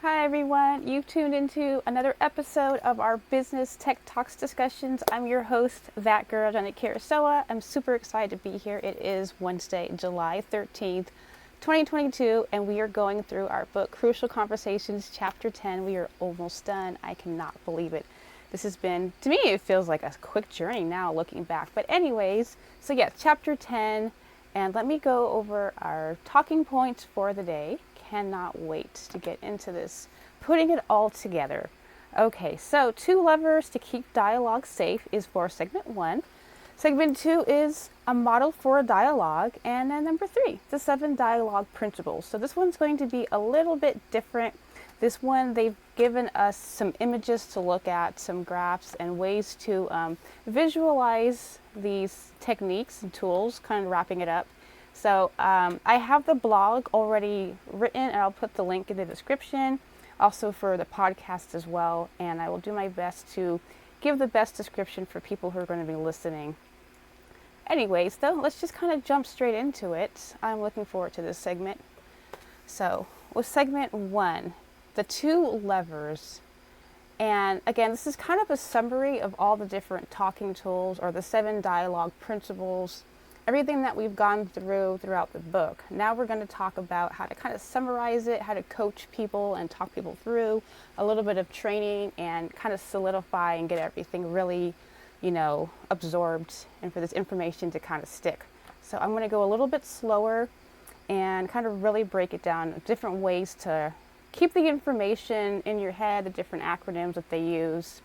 Hi everyone, you've tuned into another episode of our Business Tech Talks discussions. I'm your host, that girl, Janet Karasoa. I'm super excited to be here. It is Wednesday, July 13th, 2022, and we are going through our book, Crucial Conversations, Chapter 10. We are almost done. I cannot believe it. This has been, to me, it feels like a quick journey now looking back. But anyways, so yes, Chapter 10, and let me go over our talking points for the day. Cannot wait to get into this, putting it all together. Okay, so 2 levers to keep dialogue safe is for segment 1. Segment 2 is a model for a dialogue, and then number 3, the 7 dialogue principles. So this one's going to be a little bit different. This one, they've given us some images to look at, some graphs and ways to visualize these techniques and tools, kind of wrapping it up. So I have the blog already written, and I'll put the link in the description, also for the podcast as well, and I will do my best to give the best description for people who are going to be listening. Anyways, though, let's just kind of jump straight into it. I'm looking forward to this segment. So with segment 1, the 2 levers, and again, this is kind of a summary of all the different talking tools or the 7 dialogue principles, everything that we've gone throughout the book. Now we're going to talk about how to kind of summarize it, how to coach people and talk people through a little bit of training and kind of solidify and get everything really, absorbed and for this information to kind of stick. So I'm going to go a little bit slower and kind of really break it down, different ways to keep the information in your head, the different acronyms that they use.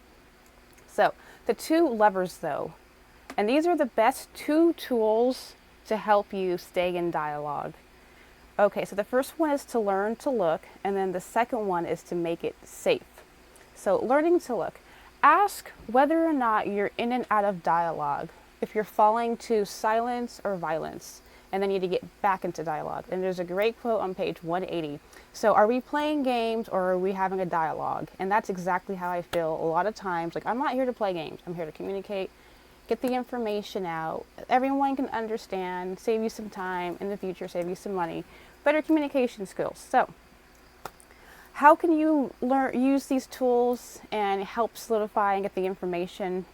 So the 2 levers though, and these are the best 2 tools to help you stay in dialogue. Okay, so the first one is to learn to look, and then the second one is to make it safe. So learning to look. Ask whether or not you're in and out of dialogue, if you're falling to silence or violence, and then you need to get back into dialogue. And there's a great quote on page 180. So are we playing games or are we having a dialogue? And that's exactly how I feel a lot of times. Like, I'm not here to play games. I'm here to communicate, get the information out. Everyone can understand, save you some time in the future, save you some money, better communication skills. So how can you use these tools and help solidify and get the information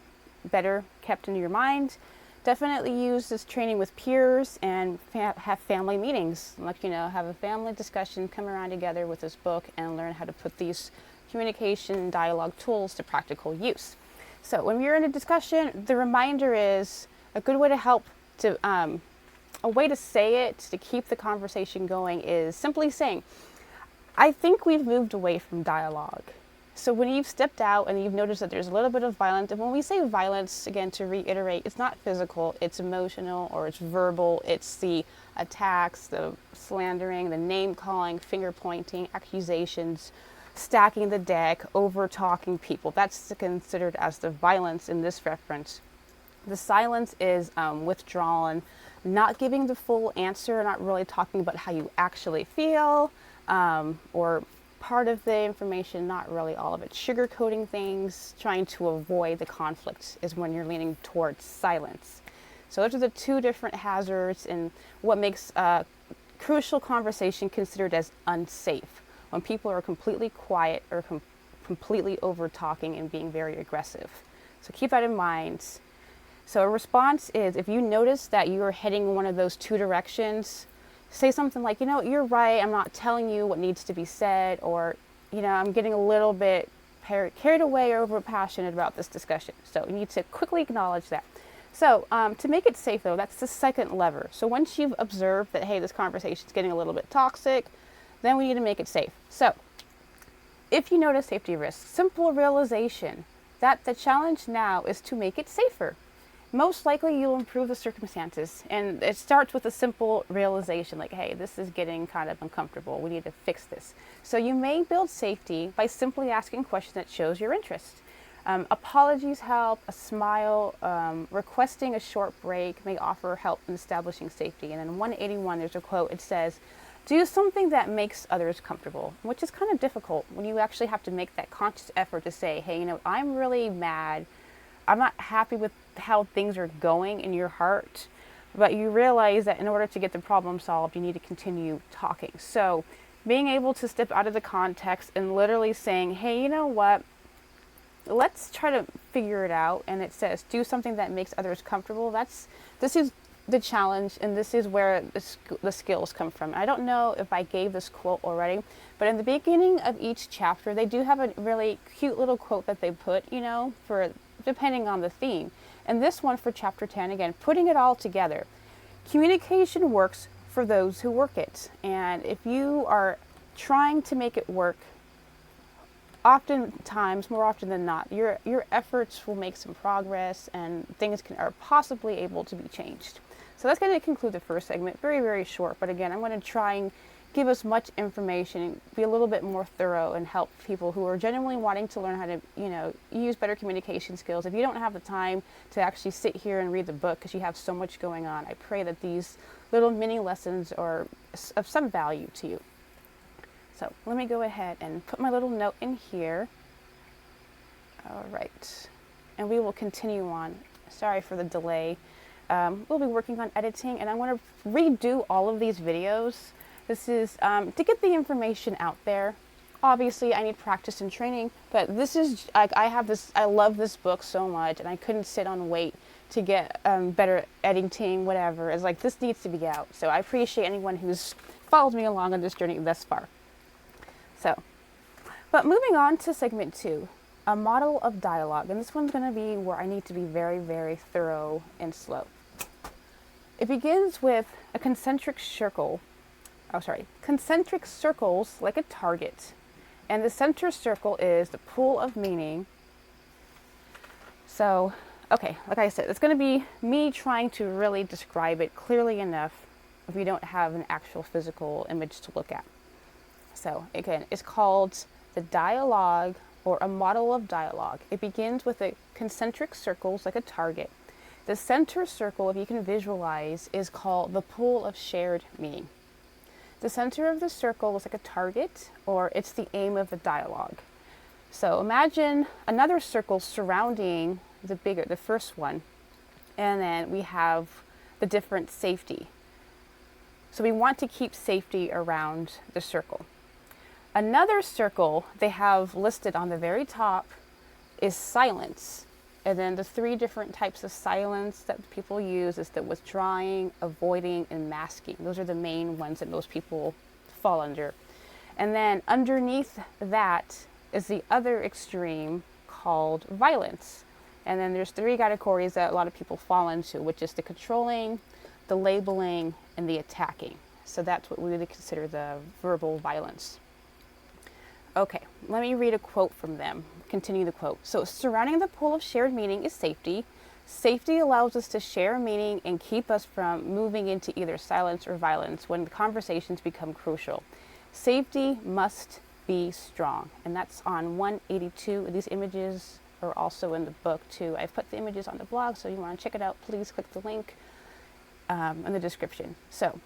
better kept in your mind? Definitely use this training with peers and have family meetings. Have a family discussion, come around together with this book and learn how to put these communication and dialogue tools to practical use. So when you're in a discussion, the reminder is a good way to help to, a way to say it, to keep the conversation going is simply saying, I think we've moved away from dialogue. So when you've stepped out and you've noticed that there's a little bit of violence, and when we say violence, again, to reiterate, it's not physical, it's emotional or it's verbal, it's the attacks, the slandering, the name calling, finger pointing, accusations, stacking the deck, over talking people. That's considered as the violence in this reference. The silence is withdrawn, not giving the full answer, not really talking about how you actually feel, or part of the information, not really all of it. Sugarcoating things, trying to avoid the conflict is when you're leaning towards silence. So those are the 2 different hazards and what makes a crucial conversation considered as unsafe. When people are completely quiet or completely over talking and being very aggressive. So keep that in mind. So a response is, if you notice that you are heading one of those 2 directions, say something like, you're right, I'm not telling you what needs to be said, or, I'm getting a little bit carried away or over passionate about this discussion. So you need to quickly acknowledge that. So to make it safe though, that's the second lever. So once you've observed that, hey, this conversation is getting a little bit toxic, then we need to make it safe. So if you notice safety risks, simple realization that the challenge now is to make it safer. Most likely you'll improve the circumstances, and it starts with a simple realization like, hey, this is getting kind of uncomfortable, we need to fix this. So you may build safety by simply asking questions that shows your interest. Apologies help, a smile, requesting a short break may offer help in establishing safety. And then 181, there's a quote, it says, do something that makes others comfortable, which is kind of difficult when you actually have to make that conscious effort to say, hey, I'm really mad, I'm not happy with how things are going in your heart, but you realize that in order to get the problem solved, you need to continue talking. So being able to step out of the context and literally saying, hey, you know what? Let's try to figure it out. And it says, do something that makes others comfortable. This is the challenge, and this is where the skills come from. I don't know if I gave this quote already, but in the beginning of each chapter, they do have a really cute little quote that they put, for depending on the theme. And this one for chapter 10, again, putting it all together. Communication works for those who work it. And if you are trying to make it work, oftentimes, more often than not, your efforts will make some progress and things are possibly able to be changed. So that's going to conclude the first segment. Very, very short. But again, I'm going to try and give us much information, be a little bit more thorough, and help people who are genuinely wanting to learn how to, use better communication skills. If you don't have the time to actually sit here and read the book because you have so much going on, I pray that these little mini lessons are of some value to you. So let me go ahead and put my little note in here. All right. And we will continue on. Sorry for the delay. We'll be working on editing, and I want to redo all of these videos. This is to get the information out there. Obviously, I need practice and training, but this is, I love this book so much, and I couldn't sit on wait to get better editing, whatever. It's like, this needs to be out. So I appreciate anyone who's followed me along on this journey thus far. So, but moving on to segment 2, a model of dialogue. And this one's going to be where I need to be very, very thorough and slow. It begins with a concentric circles like a target. And the center circle is the pool of meaning. So, okay, like I said, it's going to be me trying to really describe it clearly enough if we don't have an actual physical image to look at. So again, it's called the dialogue, or a model of dialogue. It begins with a concentric circles like a target. The center circle, if you can visualize, is called the pool of shared meaning. The center of the circle is like a target, or it's the aim of the dialogue. So imagine another circle surrounding the first one, and then we have the different safety. So we want to keep safety around the circle. Another circle they have listed on the very top is silence. And then the 3 different types of silence that people use is the withdrawing, avoiding, and masking. Those are the main ones that most people fall under. And then underneath that is the other extreme called violence. And then there's 3 categories that a lot of people fall into, which is the controlling, the labeling, and the attacking. So that's what we would consider the verbal violence. Okay, let me read a quote from them. Continue the quote. So, surrounding the pool of shared meaning is safety. Safety allows us to share meaning and keep us from moving into either silence or violence when the conversations become crucial. Safety must be strong. And that's on 182. These images are also in the book too. I've put the images on the blog, so you want to check it out, please click the link in the description. So,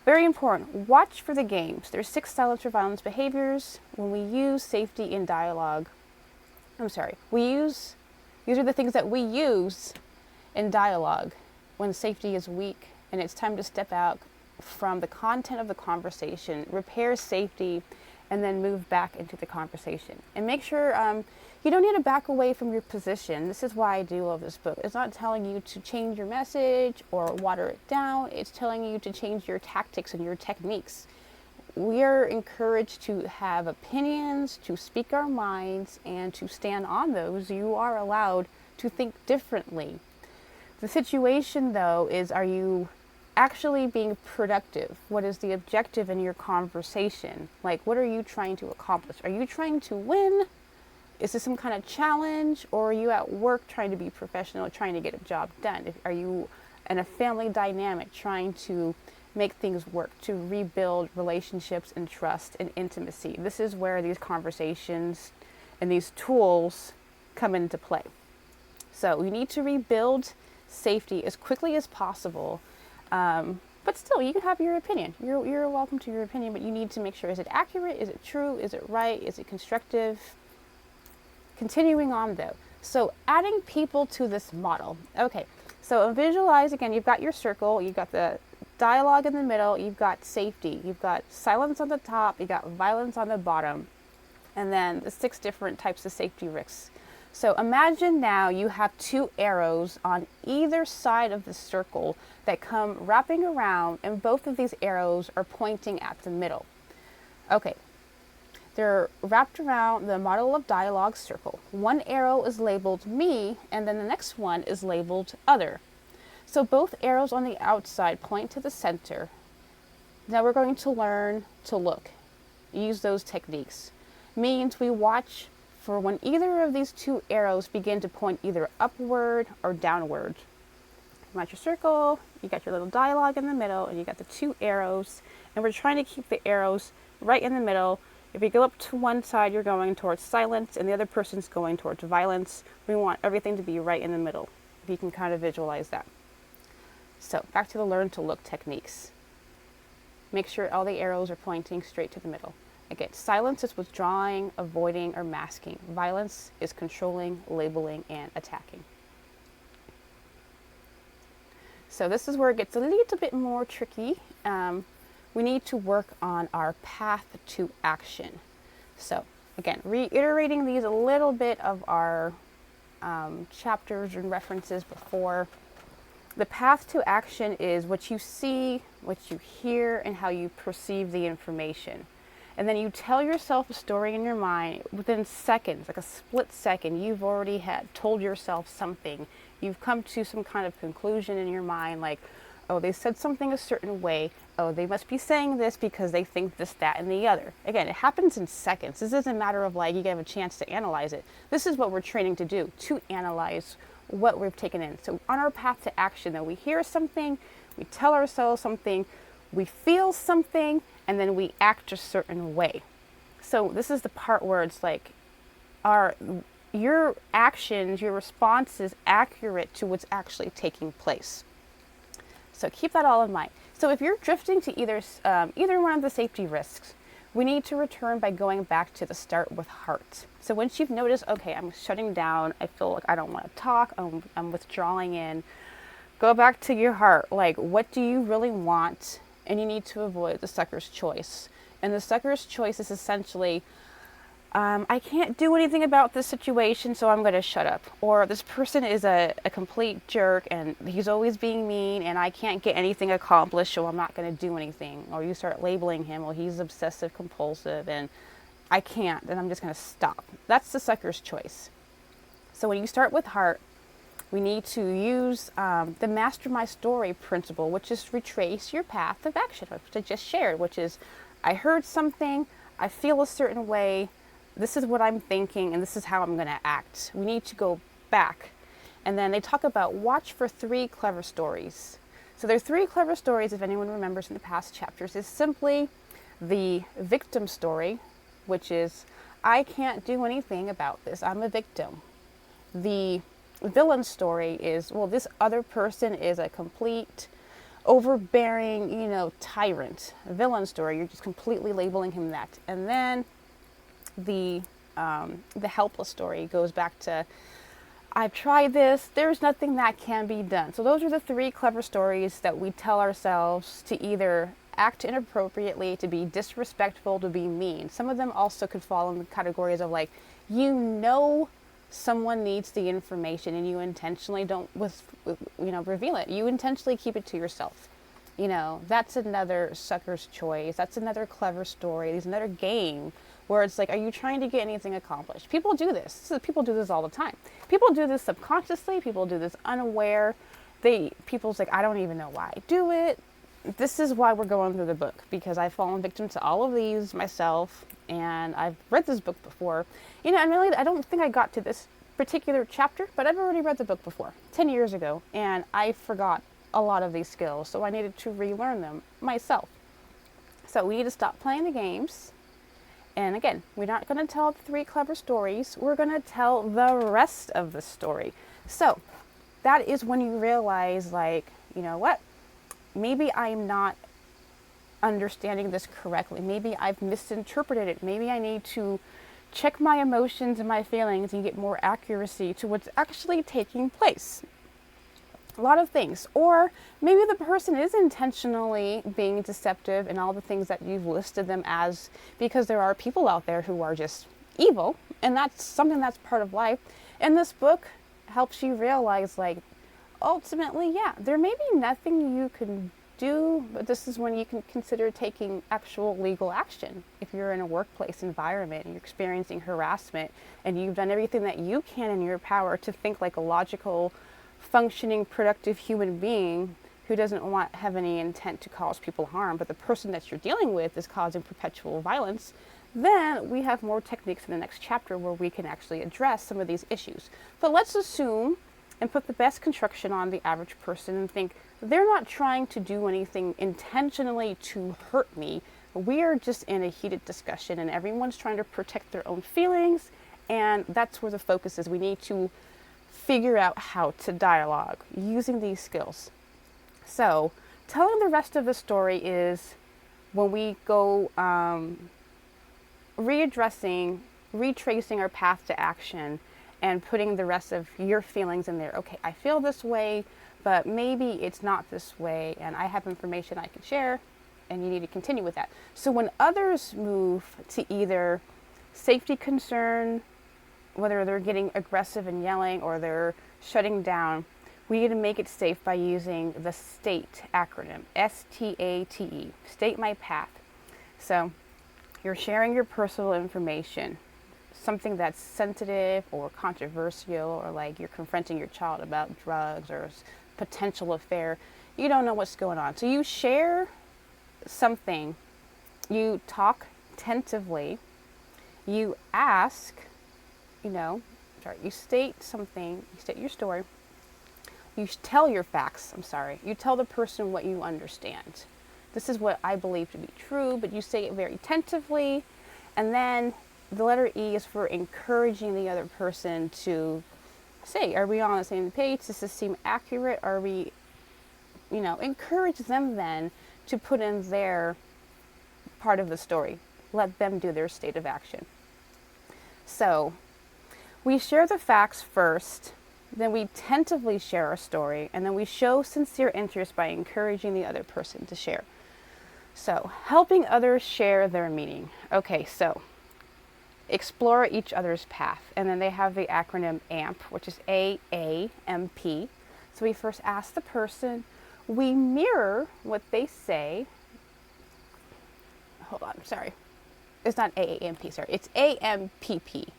very important, watch for the games. There's 6 silence or violence behaviors. When we use safety in dialogue, these are the things that we use in dialogue when safety is weak and it's time to step out from the content of the conversation, repair safety, and then move back into the conversation. And make sure you don't need to back away from your position. This is why I do love this book. It's not telling you to change your message or water it down. It's telling you to change your tactics and your techniques. We are encouraged to have opinions, to speak our minds, and to stand on those. You are allowed to think differently. The situation, though, is, are you actually being productive? What is the objective in your conversation? Like, what are you trying to accomplish? Are you trying to win? Is this some kind of challenge? Or are you at work trying to be professional, trying to get a job done? Are you in a family dynamic trying to make things work, to rebuild relationships and trust and intimacy? This is where these conversations and these tools come into play. So we need to rebuild safety as quickly as possible. But still, you can have your opinion. You're welcome to your opinion, but you need to make sure, is it accurate? Is it true? Is it right? Is it constructive? Continuing on though. So adding people to this model. Okay, so visualize again, you've got your circle, you've got the dialogue in the middle, you've got safety, you've got silence on the top, you've got violence on the bottom, and then the 6 different types of safety risks. So imagine now you have 2 arrows on either side of the circle that come wrapping around, and both of these arrows are pointing at the middle. Okay, they're wrapped around the model of dialogue circle. One arrow is labeled me, and then the next one is labeled other. So both arrows on the outside point to the center. Now we're going to learn to look. Use those techniques. Means we watch for when either of these 2 arrows begin to point either upward or downward. You got your circle, you got your little dialogue in the middle, and you got the 2 arrows, and we're trying to keep the arrows right in the middle. If you go up to one side, you're going towards silence, and the other person's going towards violence. We want everything to be right in the middle, if you can kind of visualize that. So back to the learn to look techniques. Make sure all the arrows are pointing straight to the middle. Again, silence is withdrawing, avoiding, or masking. Violence is controlling, labeling, and attacking. So this is where it gets a little bit more tricky. We need to work on our path to action. So again, reiterating these a little bit of our chapters and references before. The path to action is what you see, what you hear, and how you perceive the information. And then you tell yourself a story in your mind within seconds, like a split second. You've already told yourself something. You've come to some kind of conclusion in your mind, like, oh, they said something a certain way. Oh, they must be saying this because they think this, that, and the other. Again, it happens in seconds. This isn't a matter of like you have a chance to analyze it. This is what we're training to do, to analyze what we've taken in. So on our path to action, though, we hear something, we tell ourselves something, we feel something, and then we act a certain way. So this is the part where it's like, your actions, your response is accurate to what's actually taking place. So keep that all in mind. So if you're drifting to either one of the safety risks, we need to return by going back to the start with heart. So once you've noticed, okay, I'm shutting down, I feel like I don't want to talk, I'm withdrawing in, go back to your heart. Like, what do you really want? And you need to avoid the sucker's choice. And the sucker's choice is essentially, I can't do anything about this situation, so I'm going to shut up. Or this person is a complete jerk and he's always being mean and I can't get anything accomplished, so I'm not going to do anything. Or you start labeling him, well, he's obsessive compulsive and I can't, and I'm just going to stop. That's the sucker's choice. So when you start with heart, we need to use the Master My Story principle, which is retrace your path of action, which I just shared, which is I heard something, I feel a certain way, this is what I'm thinking, and this is how I'm going to act. We need to go back. And then they talk about watch for 3 clever stories. So there's 3 clever stories, if anyone remembers in the past chapters, is simply the victim story, which is, I can't do anything about this, I'm a victim. The villain story is, well, this other person is a complete overbearing, tyrant. Villain story, you're just completely labeling him that. And then the helpless story goes back to, I've tried this, there's nothing that can be done. So those are the 3 clever stories that we tell ourselves to either act inappropriately, to be disrespectful, to be mean. Some of them also could fall in the categories of like, someone needs the information and you intentionally don't reveal it. You intentionally keep it to yourself. That's another sucker's choice. That's another clever story. There's another game where it's like, are you trying to get anything accomplished? People do this. People do this all the time. People do this subconsciously. People do this unaware. People's like, I don't even know why I do it. This is why we're going through the book, because I've fallen victim to all of these myself, and I've read this book before. And really, I don't think I got to this particular chapter, but I've already read the book before, 10 years ago, and I forgot a lot of these skills, so I needed to relearn them myself. So we need to stop playing the games. And again, we're not going to tell 3 clever stories. We're going to tell the rest of the story. So that is when you realize, like, you know what? Maybe I'm not understanding this correctly. Maybe I've misinterpreted it. Maybe I need to check my emotions and my feelings and get more accuracy to what's actually taking place. A lot of things. Or maybe the person is intentionally being deceptive and all the things that you've listed them as, because there are people out there who are just evil, and that's something that's part of life. And this book helps you realize, like, ultimately, yeah, there may be nothing you can do, but this is when you can consider taking actual legal action. If you're in a workplace environment and you're experiencing harassment and you've done everything that you can in your power to think like a logical, functioning, productive human being who doesn't have any intent to cause people harm, but the person that you're dealing with is causing perpetual violence, then we have more techniques in the next chapter where we can actually address some of these issues. But let's assume and put the best construction on the average person and think they're not trying to do anything intentionally to hurt me. We are just in a heated discussion and everyone's trying to protect their own feelings, and that's where the focus is. We need to figure out how to dialogue using these skills. So telling the rest of the story is when we go retracing our path to action and putting the rest of your feelings in there. Okay, I feel this way, but maybe it's not this way, and I have information I can share, and you need to continue with that. So when others move to either safety concern, whether they're getting aggressive and yelling or they're shutting down, we need to make it safe by using the STATE acronym, STATE, state my path. So you're sharing your personal information, something that's sensitive or controversial, or like you're confronting your child about drugs or potential affair. You don't know what's going on. So you share something, you talk tentatively, you ask, you state something, you state your story, you tell your facts, you tell the person what you understand. This is what I believe to be true, but you say it very tentatively, and then the letter E is for encouraging the other person to say, are we on the same page? Does this seem accurate? Are we, encourage them then to put in their part of the story. Let them do their state of action. So we share the facts first, then we tentatively share our story, and then we show sincere interest by encouraging the other person to share. So helping others share their meaning. Okay, so explore each other's path. And then they have the acronym AMP, which is AAMP. So we first ask the person, we mirror what they say. Hold on, sorry. It's not AAMP, sorry. It's AMPP.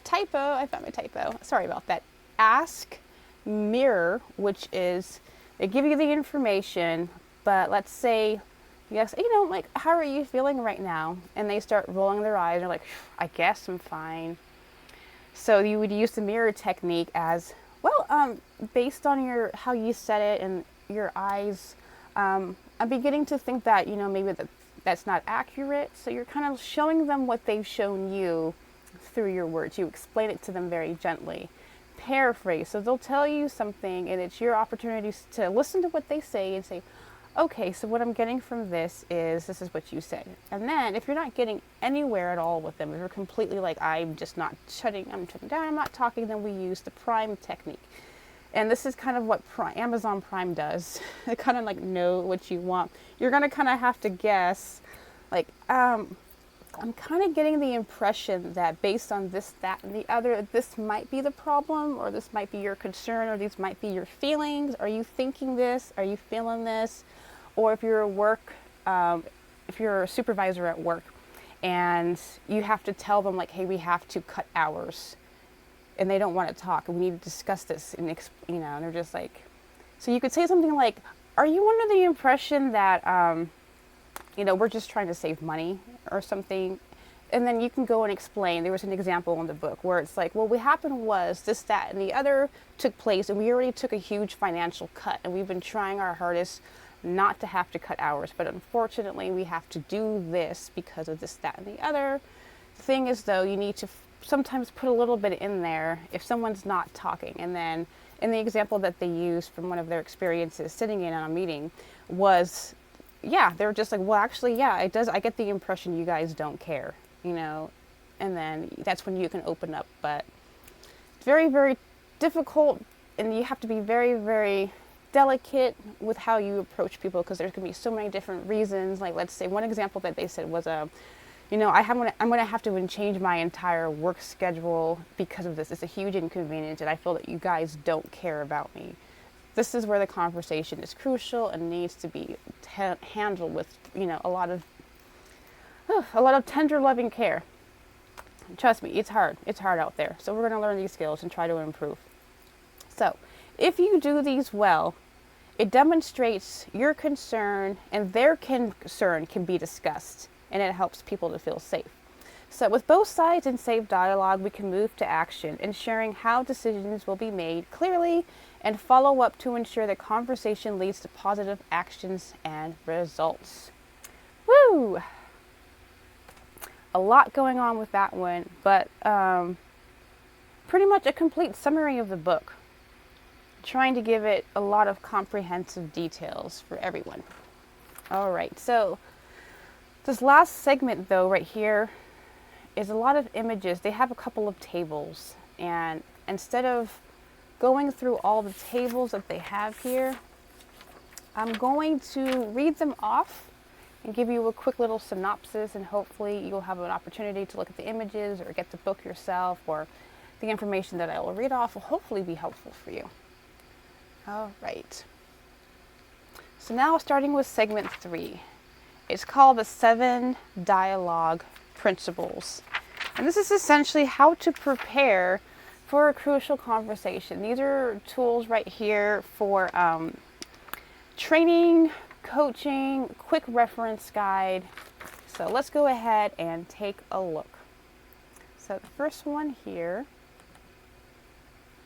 Typo, I found my typo. Sorry about that. Ask, mirror, which is, they give you the information, but let's say, yes, how are you feeling right now? And they start rolling their eyes. They're like, I guess I'm fine. So you would use the mirror technique as, well, based on how you said it and your eyes, I'm beginning to think that, maybe that's not accurate. So you're kind of showing them what they've shown you through your words. You explain it to them very gently. Paraphrase. So they'll tell you something, and it's your opportunity to listen to what they say and say, okay, so what I'm getting from this is what you said. And then if you're not getting anywhere at all with them, if you're completely like, I'm shutting down, I'm not talking, then we use the PRIME technique. And this is kind of what Amazon Prime does. They kind of like know what you want. You're going to kind of have to guess, like, I'm kind of getting the impression that based on this, that, and the other, this might be the problem, or this might be your concern, or these might be your feelings. Are you thinking this? Are you feeling this? Or if you're if you're a supervisor at work and you have to tell them like, hey, we have to cut hours, and they don't want to talk, and we need to discuss this, and and they're just like, so you could say something like, are you under the impression that, we're just trying to save money or something? And then you can go and explain. There was an example in the book where it's like, well, what happened was this, that, and the other took place, and we already took a huge financial cut, and we've been trying our hardest not to have to cut hours, but unfortunately we have to do this because of this, that, and the other. The thing is, though, you need to sometimes put a little bit in there if someone's not talking. And then in the example that they used from one of their experiences sitting in on a meeting was, yeah, they were just like, well, actually, yeah, it does. I get the impression you guys don't care, and then that's when you can open up. But it's very, very difficult and you have to be very, very delicate with how you approach people, because there's going to be so many different reasons. Like, let's say one example that they said was I'm going to have to change my entire work schedule because of this. It's a huge inconvenience, and I feel that you guys don't care about me. This is where the conversation is crucial and needs to be handled with, a lot of tender, loving care. Trust me, it's hard. It's hard out there. So we're going to learn these skills and try to improve. So if you do these well, it demonstrates your concern, and their concern can be discussed, and it helps people to feel safe. So with both sides in safe dialogue, we can move to action, ensuring how decisions will be made clearly and follow up to ensure the conversation leads to positive actions and results. Woo! A lot going on with that one, but pretty much a complete summary of the book. Trying to give it a lot of comprehensive details for everyone. All right, so this last segment, though, right here, is a lot of images. They have a couple of tables, and instead of going through all the tables that they have here, I'm going to read them off and give you a quick little synopsis, and hopefully you'll have an opportunity to look at the images or get the book yourself, or the information that I will read off will hopefully be helpful for you. All right. So now starting with segment 3. It's called the 7 Dialogue Principles. And this is essentially how to prepare for a crucial conversation. These are tools right here for training, coaching, quick reference guide. So let's go ahead and take a look. So the first one here.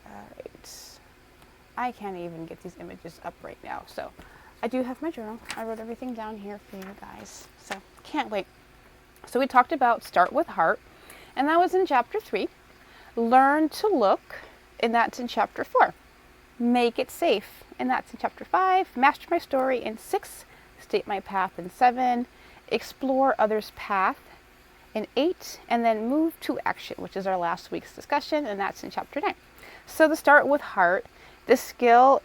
All right. I can't even get these images up right now. So I do have my journal. I wrote everything down here for you guys. So can't wait. So we talked about start with heart, and that was in chapter 3. Learn to look, and that's in chapter 4. Make it safe, and that's in chapter 5. Master my story in 6. State my path in 7. Explore others' path in 8. And then move to action, which is our last week's discussion, and that's in chapter 9. So to start with heart, this skill,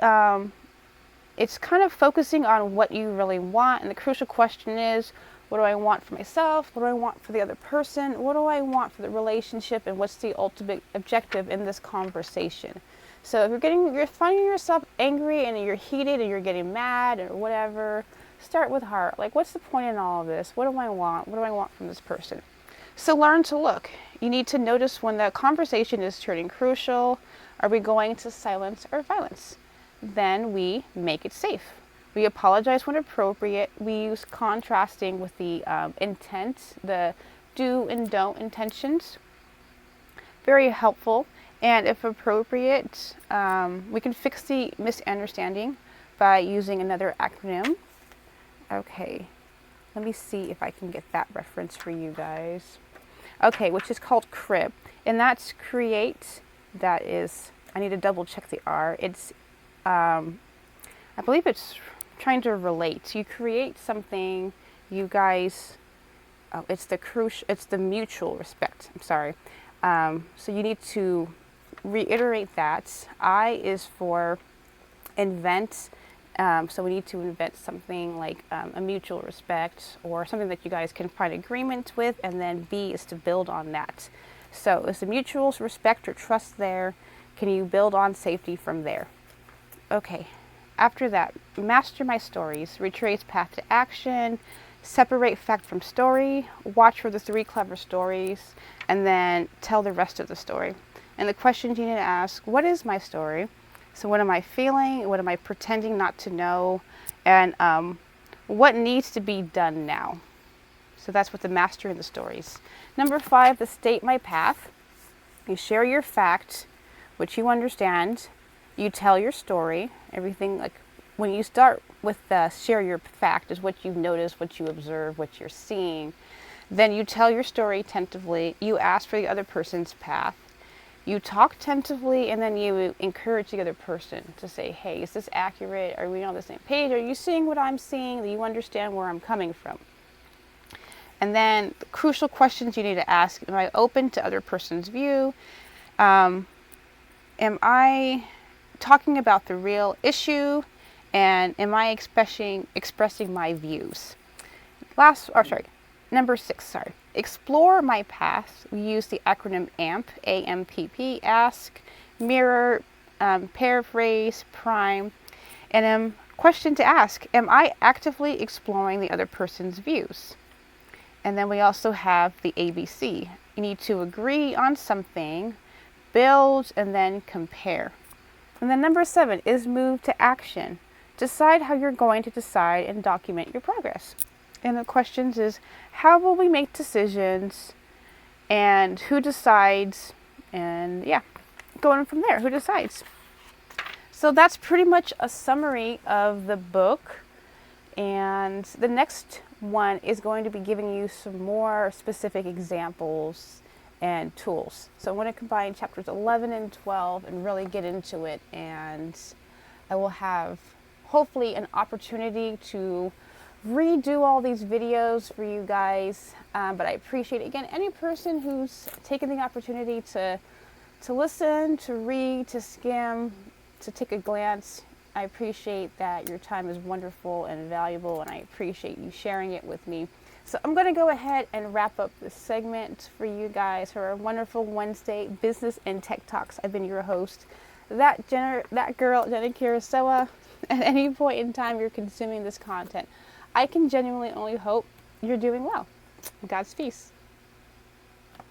it's kind of focusing on what you really want. And the crucial question is, what do I want for myself? What do I want for the other person? What do I want for the relationship? And what's the ultimate objective in this conversation? So if you're finding yourself angry and you're heated and you're getting mad or whatever, start with heart. Like, what's the point in all of this? What do I want? What do I want from this person? So learn to look. You need to notice when the conversation is turning crucial. Are we going to silence or violence? Then we make it safe. We apologize when appropriate. We use contrasting with the intent, the do and don't intentions. Very helpful. And if appropriate, we can fix the misunderstanding by using another acronym. Okay, let me see if I can get that reference for you guys. Okay, which is called CRIB. And that's create. That is, I need to double check the R. It's, I believe it's trying to relate. You create something, you guys, it's the mutual respect. I'm sorry. So you need to reiterate that. I is for invent. So we need to invent something like a mutual respect, or something that you guys can find agreement with, and then B is to build on that. So is the mutual respect or trust there? Can you build on safety from there? Okay. After that, master my stories, retrace path to action, separate fact from story, watch for the 3 clever stories, and then tell the rest of the story. And the questions you need to ask: what is my story? So what am I feeling? What am I pretending not to know? And what needs to be done now? So that's what the mastering the stories. Number 5, the state my path. You share your fact, which you understand. You tell your story. Everything, like when you start with the share your fact, is what you notice, what you observe, what you're seeing. Then you tell your story tentatively. You ask for the other person's path. You talk tentatively, and then you encourage the other person to say, hey, is this accurate? Are we on the same page? Are you seeing what I'm seeing? Do you understand where I'm coming from? And then the crucial questions you need to ask: am I open to other person's view? Am I talking about the real issue, and am I expressing my views? Number 6, explore my past. We use the acronym AMP, AMPP, ask, mirror, paraphrase, prime, and question to ask, am I actively exploring the other person's views? And then we also have the ABC. You need to agree on something, build, and then compare. And then number 7 is move to action. Decide how you're going to decide and document your progress. And the questions is, how will we make decisions, and who decides, and going from there, who decides. So that's pretty much a summary of the book, and the next one is going to be giving you some more specific examples and tools. So I want to combine chapters 11 and 12 and really get into it, and I will have hopefully an opportunity to redo all these videos for you guys, but I appreciate, again, any person who's taken the opportunity to listen, to read, to skim, to take a glance. I appreciate that. Your time is wonderful and valuable, and I appreciate you sharing it with me. So I'm going to go ahead and wrap up this segment for you guys for a wonderful Wednesday Business and Tech Talks. I've been your host, that girl, Jenna Kurosawa. At any point in time you're consuming this content, I can genuinely only hope you're doing well. God's peace.